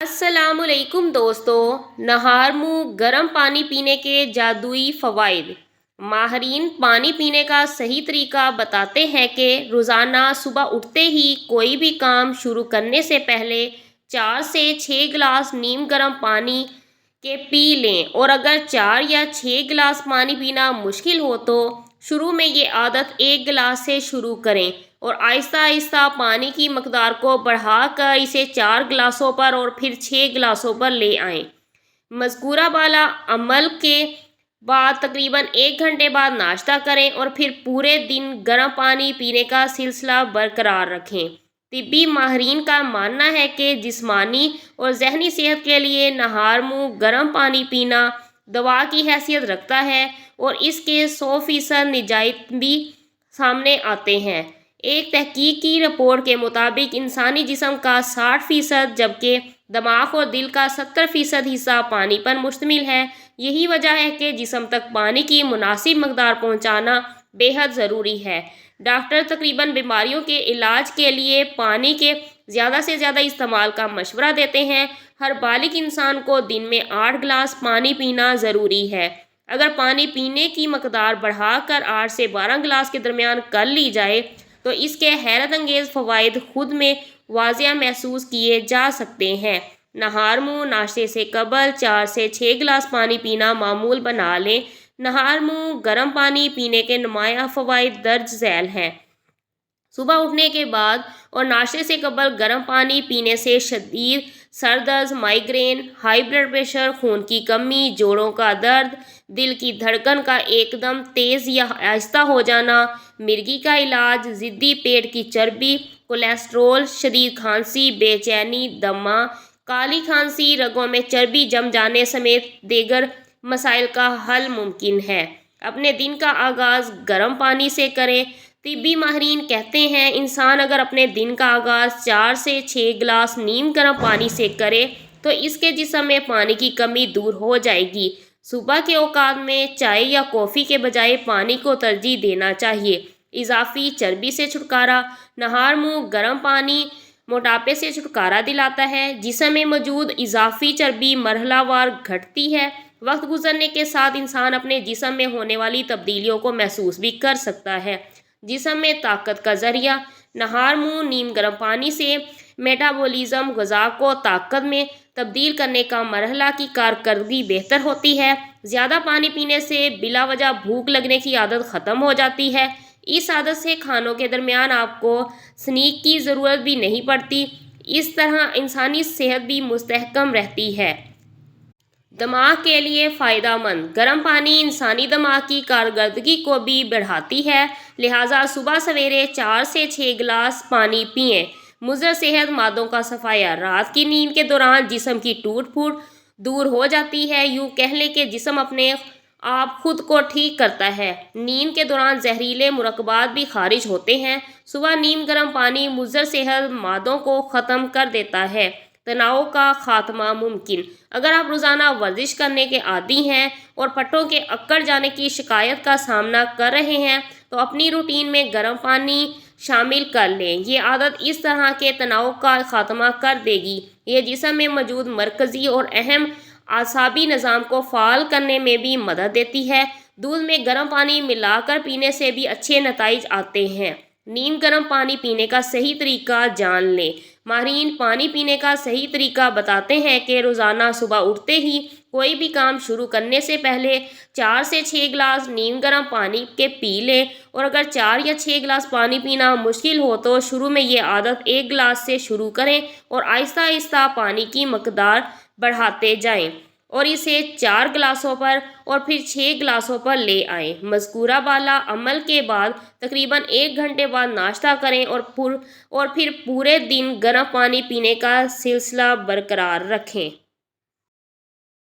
السلام علیکم دوستو، نہار منہ گرم پانی پینے کے جادوئی فوائد۔ ماہرین پانی پینے کا صحیح طریقہ بتاتے ہیں کہ روزانہ صبح اٹھتے ہی کوئی بھی کام شروع کرنے سے پہلے 4 سے 6 گلاس نیم گرم پانی کے پی لیں، اور اگر 4 یا 6 گلاس پانی پینا مشکل ہو تو شروع میں یہ عادت 1 گلاس سے شروع کریں اور آہستہ آہستہ پانی کی مقدار کو بڑھا کر اسے 4 گلاسوں پر اور پھر 6 گلاسوں پر لے آئیں۔ مذکورہ بالا عمل کے بعد تقریباً 1 گھنٹے بعد ناشتہ کریں اور پھر پورے دن گرم پانی پینے کا سلسلہ برقرار رکھیں۔ طبی ماہرین کا ماننا ہے کہ جسمانی اور ذہنی صحت کے لیے نہار منہ گرم پانی پینا دوا کی حیثیت رکھتا ہے، اور اس کے 100% نتائج بھی سامنے آتے ہیں۔ ایک تحقیق کی رپورٹ کے مطابق انسانی جسم کا 60% جبکہ دماغ اور دل کا 70% حصہ پانی پر مشتمل ہے۔ یہی وجہ ہے کہ جسم تک پانی کی مناسب مقدار پہنچانا بے حد ضروری ہے۔ ڈاکٹر تقریباً بیماریوں کے علاج کے لیے پانی کے زیادہ سے زیادہ استعمال کا مشورہ دیتے ہیں۔ ہر بالغ انسان کو دن میں 8 گلاس پانی پینا ضروری ہے۔ اگر پانی پینے کی مقدار بڑھا کر 8 سے 12 گلاس کے درمیان کر لی جائے تو اس کے حیرت انگیز فوائد خود میں واضح محسوس کیے جا سکتے ہیں۔ نہار منہ ناشتے سے قبل 4 سے 6 گلاس پانی پینا معمول بنا لیں۔ نہار منہ گرم پانی پینے کے نمایاں فوائد درج ذیل ہیں۔ صبح اٹھنے کے بعد اور ناشتے سے قبل گرم پانی پینے سے شدید سر درد، مائیگرین، ہائی بلڈ پریشر، خون کی کمی، جوڑوں کا درد، دل کی دھڑکن کا ایک دم تیز یا آہستہ ہو جانا، مرگی کا علاج، ضدی پیٹ کی چربی، کولیسٹرول، شدید کھانسی، بے چینی، دمہ، کالی کھانسی، رگوں میں چربی جم جانے سمیت دیگر مسائل کا حل ممکن ہے۔ اپنے دن کا آغاز گرم پانی سے کریں۔ طبی ماہرین کہتے ہیں انسان اگر اپنے دن کا آغاز 4 سے 6 گلاس نیم گرم پانی سے کرے تو اس کے جسم میں پانی کی کمی دور ہو جائے گی۔ صبح کے اوقات میں چائے یا کافی کے بجائے پانی کو ترجیح دینا چاہیے۔ اضافی چربی سے چھٹکارا۔ نہار منہ گرم پانی موٹاپے سے چھٹکارا دلاتا ہے۔ جسم میں موجود اضافی چربی مرحلہ وار گھٹتی ہے۔ وقت گزرنے کے ساتھ انسان اپنے جسم میں ہونے والی تبدیلیوں کو محسوس بھی کر سکتا ہے۔ جسم میں طاقت کا ذریعہ۔ نہار منہ نیم گرم پانی سے میٹابولزم، غذا کو طاقت میں تبدیل کرنے کا مرحلہ کی کارکردگی بہتر ہوتی ہے۔ زیادہ پانی پینے سے بلا وجہ بھوک لگنے کی عادت ختم ہو جاتی ہے۔ اس عادت سے کھانوں کے درمیان آپ کو سنیک کی ضرورت بھی نہیں پڑتی۔ اس طرح انسانی صحت بھی مستحکم رہتی ہے۔ دماغ کے لیے فائدہ مند۔ گرم پانی انسانی دماغ کی کارکردگی کو بھی بڑھاتی ہے، لہٰذا صبح سویرے 4 سے 6 گلاس پانی پئیں۔ مضر صحت مادوں کا صفائیہ۔ رات کی نیند کے دوران جسم کی ٹوٹ پھوٹ دور ہو جاتی ہے۔ یوں کہہ لیں کہ جسم اپنے آپ خود کو ٹھیک کرتا ہے۔ نیند کے دوران زہریلے مرکبات بھی خارج ہوتے ہیں۔ صبح نیم گرم پانی مضر صحت مادوں کو ختم کر دیتا ہے۔ تناؤ کا خاتمہ ممکن۔ اگر آپ روزانہ ورزش کرنے کے عادی ہیں اور پٹھوں کے اکڑ جانے کی شکایت کا سامنا کر رہے ہیں تو اپنی روٹین میں گرم پانی شامل کر لیں۔ یہ عادت اس طرح کے تناؤ کا خاتمہ کر دے گی۔ یہ جسم میں موجود مرکزی اور اہم اعصابی نظام کو فعال کرنے میں بھی مدد دیتی ہے۔ دودھ میں گرم پانی ملا کر پینے سے بھی اچھے نتائج آتے ہیں۔ نیم گرم پانی پینے کا صحیح طریقہ جان لیں۔ ماہرین پانی پینے کا صحیح طریقہ بتاتے ہیں کہ روزانہ صبح اٹھتے ہی کوئی بھی کام شروع کرنے سے پہلے 4 سے 6 گلاس نیم گرم پانی کے پی لیں، اور اگر 4 یا 6 گلاس پانی پینا مشکل ہو تو شروع میں یہ عادت 1 گلاس سے شروع کریں اور آہستہ آہستہ پانی کی مقدار بڑھاتے جائیں اور اسے 4 گلاسوں پر اور پھر 6 گلاسوں پر لے آئیں۔ مذکورہ بالا عمل کے بعد تقریباً 1 گھنٹے بعد ناشتہ کریں اور پھر پورے دن گرم پانی پینے کا سلسلہ برقرار رکھیں۔